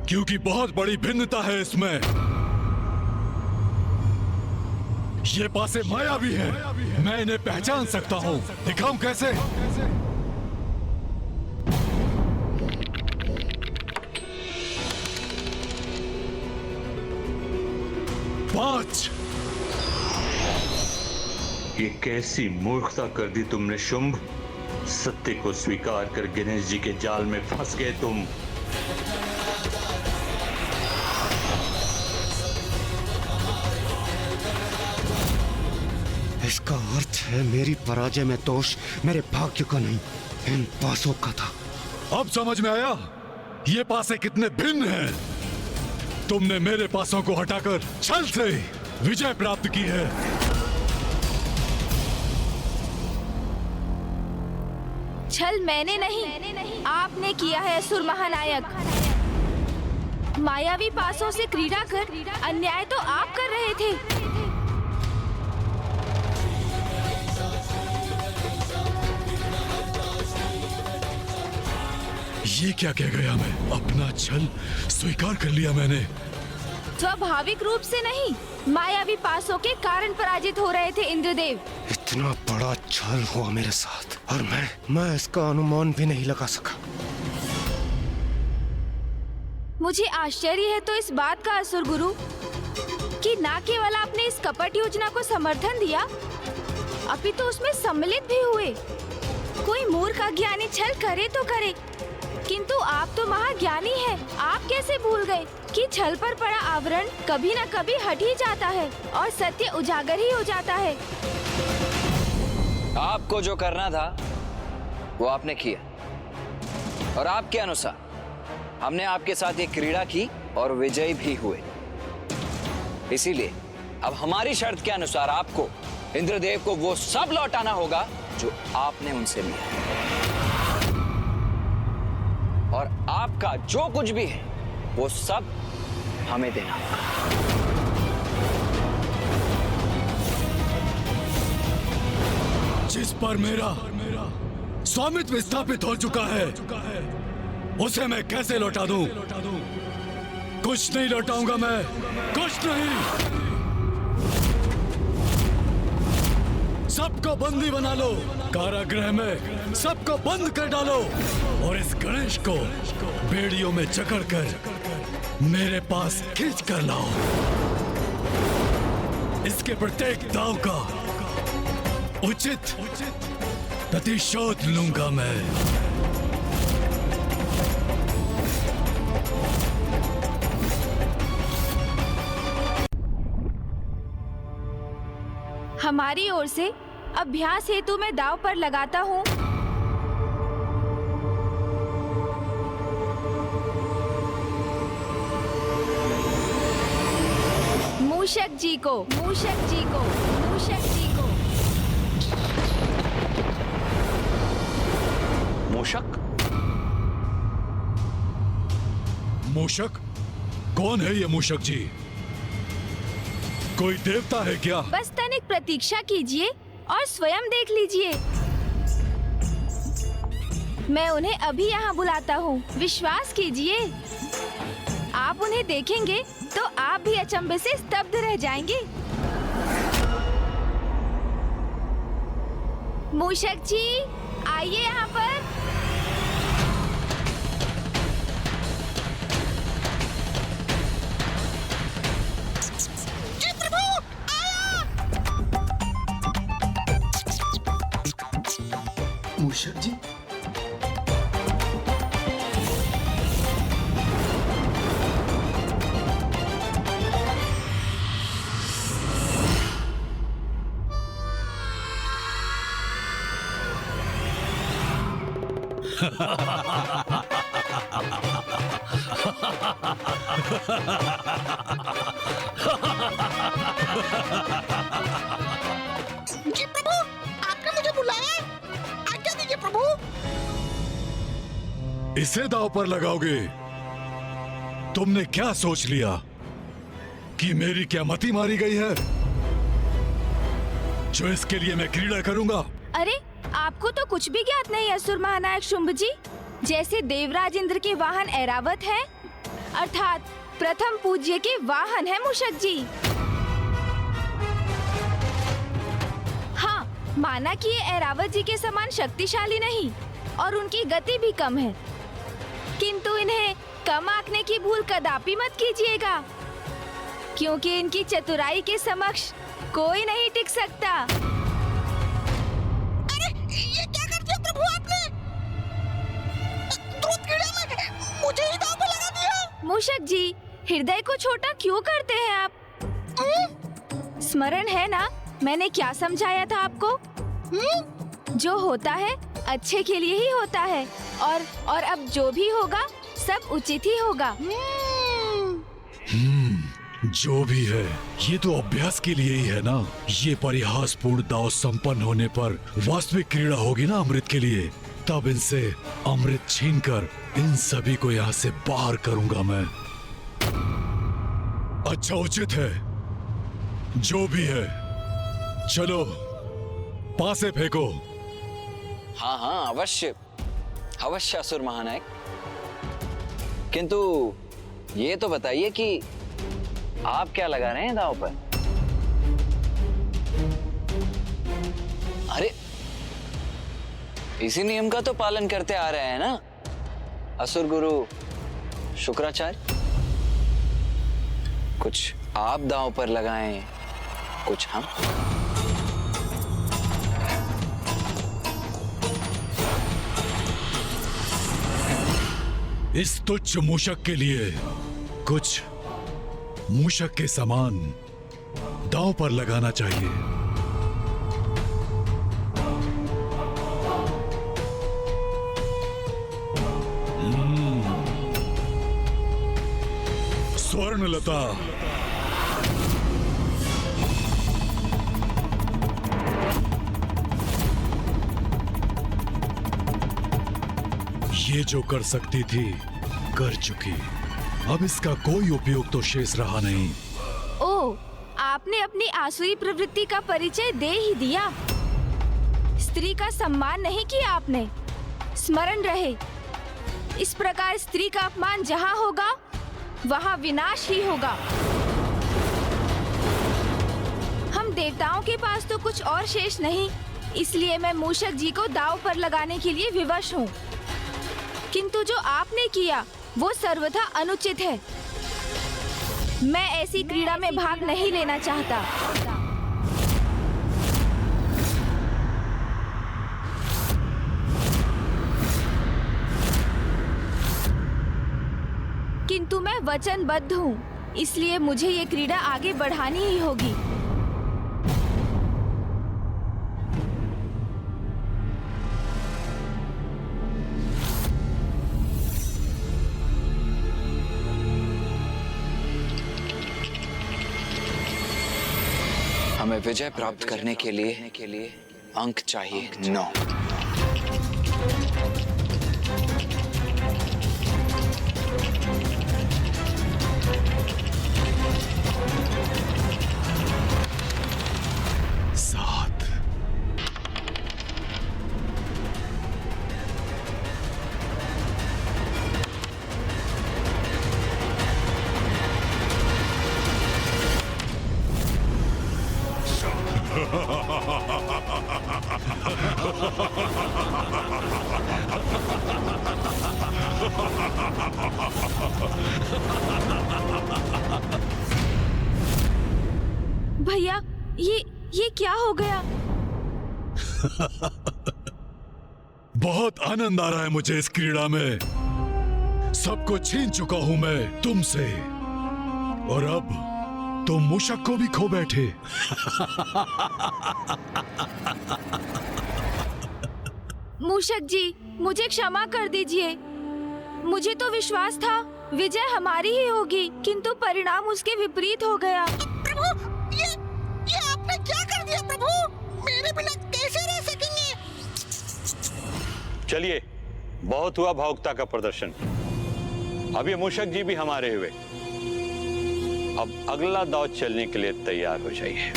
क्योंकि बहुत बड़ी भिन्नता है इसमें। ये पासे मायावी है, मैं इन्हें पहचान सकता हूं। दिखाऊं कैसे? पांच। ये कैसी मूर्खता कर दी तुमने शुंभ। सत्य को स्वीकार कर गणेश जी के जाल में फंस गए तुम। इसका अर्थ है मेरी पराजय में दोष मेरे भाग्य का नहीं, इन पासों का था। अब समझ में आया ये पासे कितने भिन्न हैं। तुमने मेरे पासों को हटाकर छल से विजय प्राप्त की है। छल मैंने नहीं, आपने किया है असुर महानायक। मायावी पासों से क्रीड़ा कर अन्याय तो आप कर रहे थे। ये क्या कह गया मैं? अपना छल स्वीकार कर लिया मैंने। स्वाभाविक रूप से नहीं, मायावी पासों के कारण पराजित हो रहे थे इंद्रदेव। इतना बड़ा छल हुआ मेरे साथ और मैं इसका अनुमान भी नहीं लगा सका। मुझे आश्चर्य है तो इस बात का असुर गुरु कि न केवल आपने इस कपट योजना को समर्थन दिया, अपितु उसमें सम्मिलित भी हुए। कोई मूर्ख अज्ञानी छल करे तो करे, किंतु आप तो महाज्ञानी हैं। आप कैसे भूल गए कि छल पर पड़ा आवरण कभी न कभी हट ही जाता है और सत्य उजागर ही हो जाता है। आपको जो करना था वो आपने किया और आपके अनुसार हमने आपके साथ एक क्रीड़ा की और विजयी भी हुए। इसीलिए अब हमारी शर्त के अनुसार आपको इंद्रदेव को वो सब लौटाना होगा जो आपने उनसे लिया, और आपका जो कुछ भी है वो सब हमें देना होगा। जिस पर मेरा स्वामित्व स्थापित हो चुका है उसे मैं कैसे लौटा दूं? कुछ नहीं लौटाऊंगा मैं, कुछ नहीं। सबको बंदी बना लो, कारागृह में सबको बंद कर डालो और इस गणेश को बेड़ियों में जकड़कर मेरे पास खींच कर लाओ। इसके प्रत्येक दांव का उचित प्रतिशोध लूंगा मैं। हमारी ओर से अभ्यास हेतु मैं दांव पर लगाता हूँ मूषक जी को, मूषक जी को, मूषक जी को। मूषक? मूषक? कौन है ये मूषक जी? कोई देवता है क्या? बस तनिक प्रतीक्षा कीजिए और स्वयं देख लीजिए। मैं उन्हें अभी यहाँ बुलाता हूँ, विश्वास कीजिए। आप उन्हें देखेंगे तो आप भी अचंभे से स्तब्ध रह जाएंगे। मूषक जी आइए यहाँ पर। मूषक जी, जी प्रभु, आपने मुझे बुलाया, आज्ञा दीजिए प्रभु। इसे दांव पर लगाओगे? तुमने क्या सोच लिया कि मेरी क्या मति मारी गई है जो इसके लिए मैं क्रीड़ा करूंगा? अरे आपको तो कुछ भी ज्ञात नहीं असुर महानायक शुंभ जी। जैसे देवराज इंद्र के वाहन ऐरावत है, अर्थात प्रथम पूज्य के वाहन है मूषक जी। हाँ, माना कि ये ऐरावत जी के समान शक्तिशाली नहीं और उनकी गति भी कम है, किंतु इन्हें कम आंकने की भूल कदापि मत कीजिएगा, क्योंकि इनकी चतुराई के समक्ष कोई नहीं टिक सकता। अरे ये क्या कर दिया प्रभु आपने? दूध कीड़ा में मुझे ही दांव पे लगा दिया। मूषक जी, हृदय को छोटा क्यों करते हैं आप? स्मरण है ना मैंने क्या समझाया था आपको? जो होता है अच्छे के लिए ही होता है, और अब जो भी होगा सब उचित ही होगा। जो भी है ये तो अभ्यास के लिए ही है ना। ये परिहासपूर्ण दाव संपन्न होने पर वास्तविक क्रीड़ा होगी ना अमृत के लिए, तब इनसे अमृत छीनकर इन सभी को यहाँ से बाहर करूंगा मैं। अच्छा उचित है, जो भी है चलो पासे फेंको। हाँ हाँ अवश्य अवश्य असुर महानायक, किंतु ये तो बताइए कि आप क्या लगा रहे हैं दांव पर? अरे इसी नियम का तो पालन करते आ रहे हैं ना असुर गुरु शुक्राचार्य। कुछ आप दांव पर लगाएं, कुछ हम। इस तुच्छ मूषक के लिए कुछ मूषक के समान दांव पर लगाना चाहिए। स्वर्णलता, ये जो कर सकती थी कर चुकी, अब इसका कोई उपयोग तो शेष रहा नहीं। ओ, आपने अपनी आसुरी प्रवृत्ति का परिचय दे ही दिया। स्त्री का सम्मान नहीं किया आपने। स्मरण रहे, इस प्रकार स्त्री का अपमान जहाँ होगा वहाँ विनाश ही होगा। हम देवताओं के पास तो कुछ और शेष नहीं, इसलिए मैं मूषक जी को दांव पर लगाने के लिए विवश हूँ। किंतु जो आपने किया वो सर्वथा अनुचित है। मैं ऐसी क्रीड़ा में भाग नहीं लेना चाहता। किंतु मैं वचनबद्ध हूँ, इसलिए मुझे ये क्रीड़ा आगे बढ़ानी ही होगी। हमें विजय प्राप्त करने के लिए अंक चाहिए 9। भैया, ये क्या हो गया? बहुत आनंद आ रहा है मुझे इस क्रीड़ा में। सब कुछ छीन चुका हूं मैं तुमसे, और अब तुम मूषक को भी खो बैठे। मूषक जी, मुझे क्षमा कर दीजिए। मुझे तो विश्वास था विजय हमारी ही होगी, किंतु परिणाम उसके विपरीत हो गया। प्रभु, ये आपने क्या कर दिया प्रभु? मेरे बिना कैसे रह सकेंगे? चलिए, बहुत हुआ भावुकता का प्रदर्शन। अब ये मूषक जी भी हमारे हुए। अब अगला दांव चलने के लिए तैयार हो जाइए।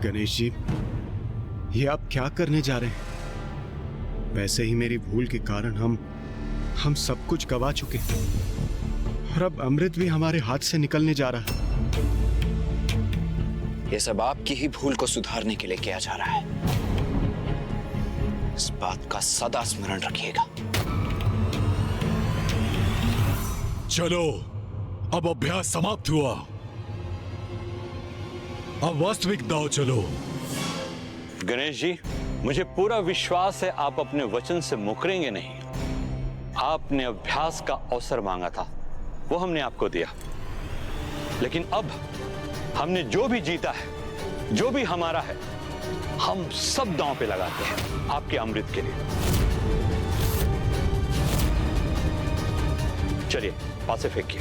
गणेश जी, ये आप क्या करने जा रहे हैं? वैसे ही मेरी भूल के कारण हम सब कुछ गवा चुके हैं और अब अमृत भी हमारे हाथ से निकलने जा रहा है। ये सब आपकी ही भूल को सुधारने के लिए किया जा रहा है। इस बात का सदा स्मरण रखिएगा। चलो, अब अभ्यास समाप्त हुआ। अब वास्तविक दांव चलो। गणेश जी, मुझे पूरा विश्वास है आप अपने वचन से मुकरेंगे नहीं। आपने अभ्यास का अवसर मांगा था, वो हमने आपको दिया, लेकिन अब हमने जो भी जीता है, जो भी हमारा है, हम सब दांव पे लगाते हैं आपके अमृत के लिए। चलिए, पासे फेंकिए।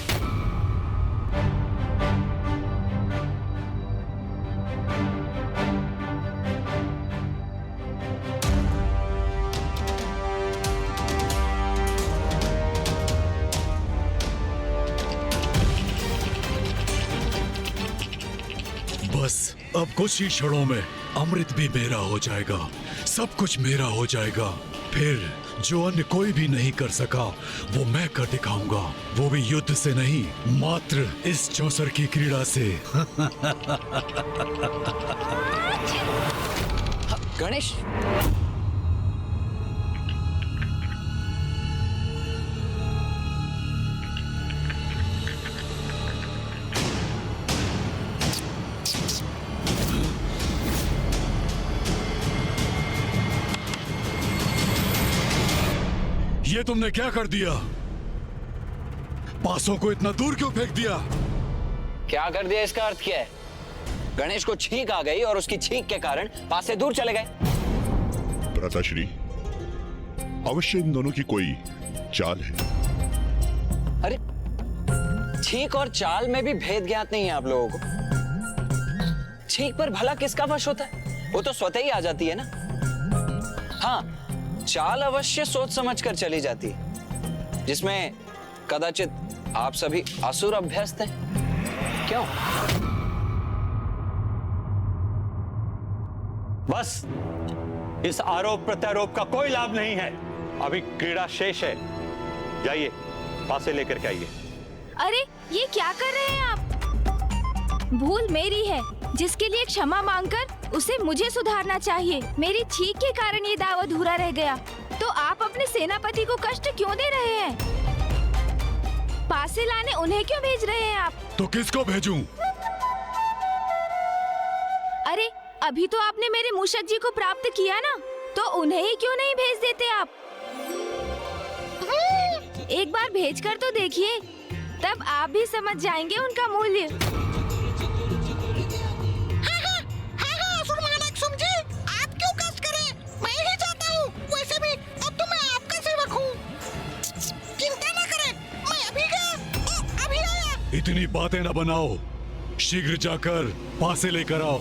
बस अब कुछ ही क्षणों में अमृत भी मेरा हो जाएगा, सब कुछ मेरा हो जाएगा। फिर जो अन्य कोई भी नहीं कर सका वो मैं कर दिखाऊंगा, वो भी युद्ध से नहीं, मात्र इस चौसर की क्रीड़ा से। गणेश, ये तुमने क्या कर दिया? पासों को इतना दूर क्यों फेंक दिया? क्या कर दिया इसका अर्थ क्या है? गणेश को छींक आ गई और उसकी छींक के कारण पासे दूर चले गए। भ्राताश्री, अवश्य इन दोनों की कोई चाल है। अरे, छींक और चाल में भी भेद ज्ञात नहीं है आप लोगों को। छींक पर भला किसका वश होता है? वो तो स्वतः ही आ जाती है ना। हाँ, चाल अवश्य सोच समझकर चली जाती है, जिसमें कदाचित आप सभी असुर अभ्यस्त हैं। क्यों? बस, इस आरोप प्रत्यारोप का कोई लाभ नहीं है। अभी क्रीड़ा शेष है। जाइए, पासे लेकर के आइए। अरे, ये क्या कर रहे हैं आप? भूल मेरी है, जिसके लिए क्षमा मांगकर उसे मुझे सुधारना चाहिए। मेरी छींक के कारण ये दाव अधूरा रह गया। तो आप अपने सेनापति को कष्ट क्यों दे रहे हैं? पासे लाने उन्हें क्यों भेज रहे हैं आप? तो किसको भेजूं? अरे, अभी तो आपने मेरे मूषक जी को प्राप्त किया ना, तो उन्हें ही क्यों नहीं भेज देते आप? एक बार भेजकर तो देखिए, तब आप भी समझ जाएंगे उनका मूल्य। इतनी बातें न बनाओ, शीघ्र जाकर पासे लेकर आओ।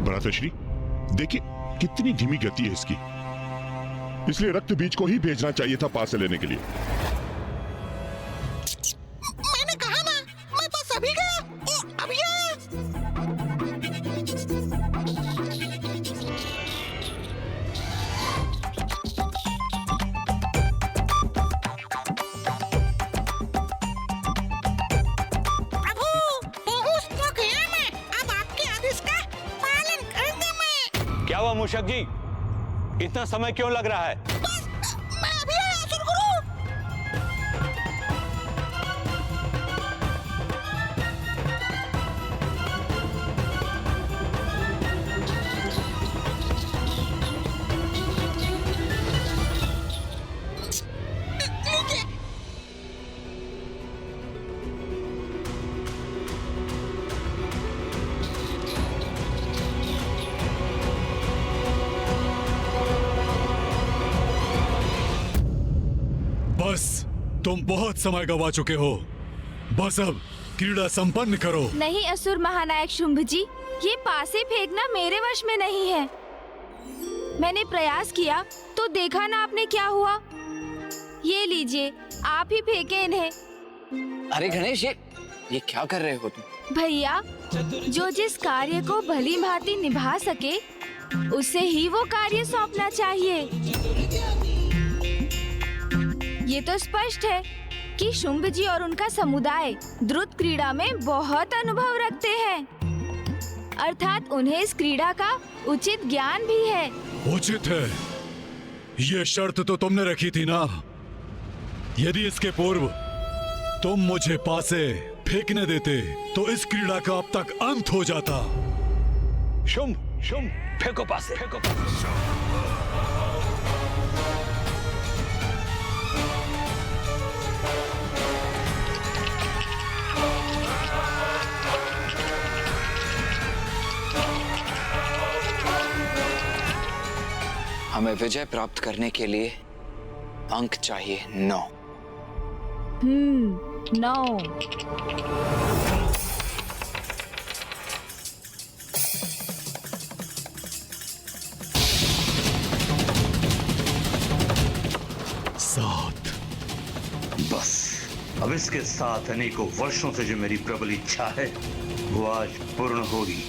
भ्राताश्री, देखिए कितनी धीमी गति है इसकी। इसलिए रक्त बीज को ही भेजना चाहिए था पासे लेने के लिए। मैंने कहा ना, मैं बस अभी गया, अभी आया। प्रभु, पहुंच तो गया मैं। अब आपके आदेश का पालन कर दूं मैं। क्या हुआ मूषक जी? इतना समय क्यों लग रहा है? बस, मैं अभी आया असुर गुरु। लीजिए। बस, तुम बहुत समय गवा चुके हो। बस अब क्रीड़ा संपन्न करो। नहीं असुर महानायक शुंभ जी, ये पासे फेंकना मेरे वश में नहीं है। मैंने प्रयास किया तो देखा ना आपने क्या हुआ। ये लीजिए, आप ही फेंके इन्हें। अरे गणेश, ये क्या कर रहे हो तुम? भैया, जो जिस कार्य को भली भांति निभा सके उसे ही वो कार्य सौंपना चाहिए। ये तो स्पष्ट है कि शुंभ जी और उनका समुदाय द्रुत क्रीड़ा में बहुत अनुभव रखते हैं, अर्थात उन्हें इस क्रीड़ा का उचित ज्ञान भी है। उचित है, ये शर्त तो तुमने रखी थी ना। यदि इसके पूर्व तुम मुझे पासे फेंकने देते तो इस क्रीड़ा का अब तक अंत हो जाता। शुंभ, फेंको पासे, फेंको पासे। हमें विजय प्राप्त करने के लिए अंक चाहिए 9। 9। सात। बस अब इसके साथ अनेकों वर्षों से जो मेरी प्रबल इच्छा है वो आज पूर्ण होगी।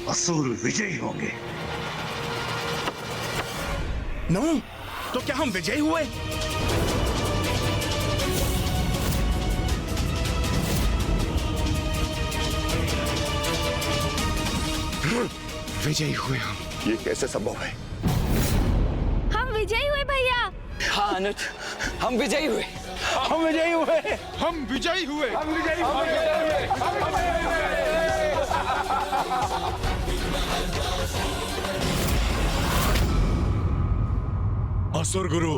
असुर विजयी होंगे। 9? तो क्या हम विजयी हुए? विजयी हुए हम। ये कैसे संभव है? हम विजयी हुए भैया। हाँ अनुज, हम विजयी हुए। हम विजयी हुए। हम विजयी हुए। हम विजयी हुए। असुर गुरु,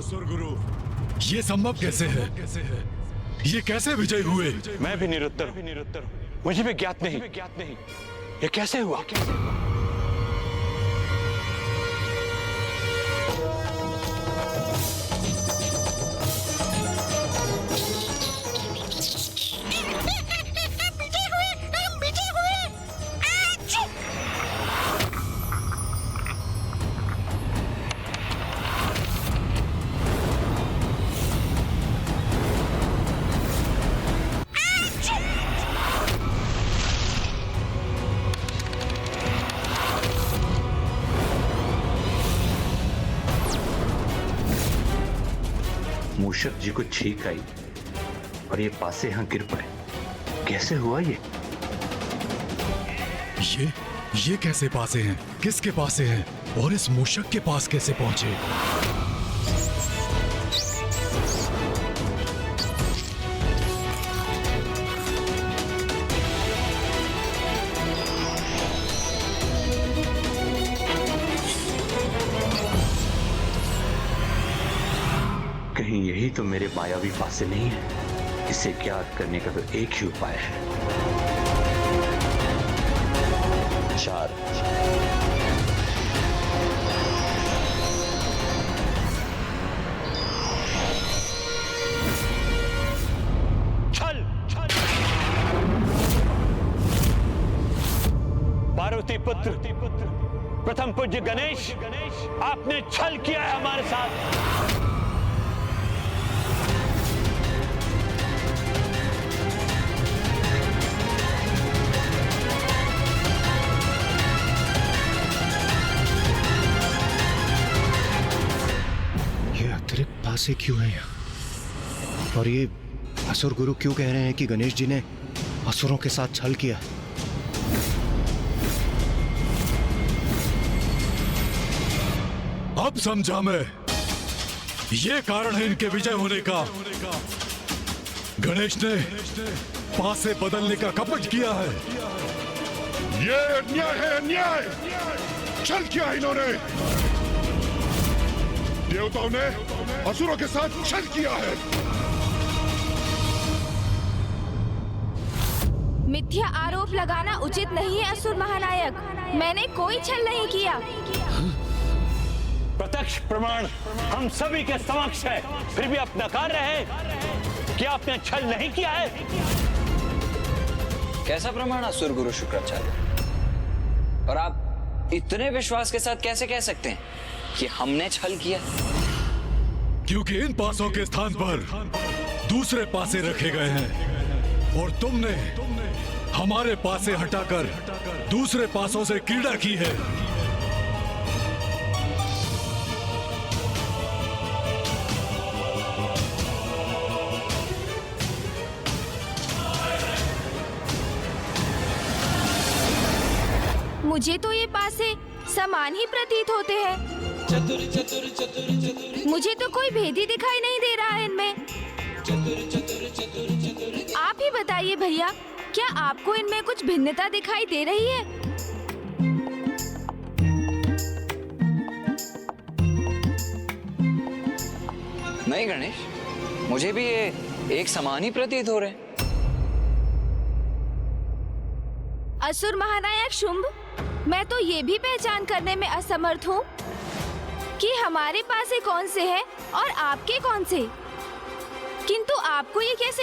ये संभव कैसे है? ये कैसे विजय हुए? मैं भी निरुत्तर हूं। मुझे भी ज्ञात नहीं। ये कैसे हुआ? मूषक जी को छींक आई और ये पासे यहां गिर पड़े। कैसे हुआ ये? ये कैसे पासे हैं? किसके पासे हैं? और इस मूषक के पास कैसे पहुंचे? कहीं यही तो मेरे मायावी पासे नहीं है। इसे ज्ञात करने का तो एक ही उपाय है। 4। छल। पार्वती पुत्र प्रथम पूज्य गणेश, आपने छल किया है हमारे साथ। पासे क्यों है यहाँ? और ये असुर गुरु क्यों कह रहे हैं कि गणेश जी ने असुरों के साथ छल किया? अब समझा मैं। ये कारण है इनके विजय होने का। गणेश ने पासे बदलने का कपट किया है। ये अन्याय है, अन्याय। छल किया इन्होंने। देवताओं ने असुरों के साथ छल किया है। मिथ्या आरोप लगाना उचित नहीं है असुर महानायक। मैंने कोई छल नहीं किया। प्रत्यक्ष प्रमाण हम सभी के समक्ष है। फिर भी अपना कार्य है कि आपने छल नहीं किया है। कैसा प्रमाण असुर गुरु शुक्राचार्य? और आप इतने विश्वास के साथ कैसे कह सकते हैं कि हमने छल किया? क्योंकि इन पासों के स्थान पर दूसरे पासे रखे गए हैं और तुमने हमारे पासे हटाकर दूसरे पासों से क्रीड़ा की है। मुझे तो ये पासे समान ही प्रतीत होते हैं। मुझे तो कोई भेद ही दिखाई नहीं दे रहा है इनमें। आप ही बताइए भैया, क्या आपको इनमें कुछ भिन्नता दिखाई दे रही है? नहीं गणेश, मुझे भी ये एक समान ही प्रतीत हो रहे हैं। असुर महानायक शुंभ, मैं तो ये भी पहचान करने में असमर्थ हूँ कि हमारे पासे कौन से हैं और आपके कौन से। किंतु आपको ये कैसे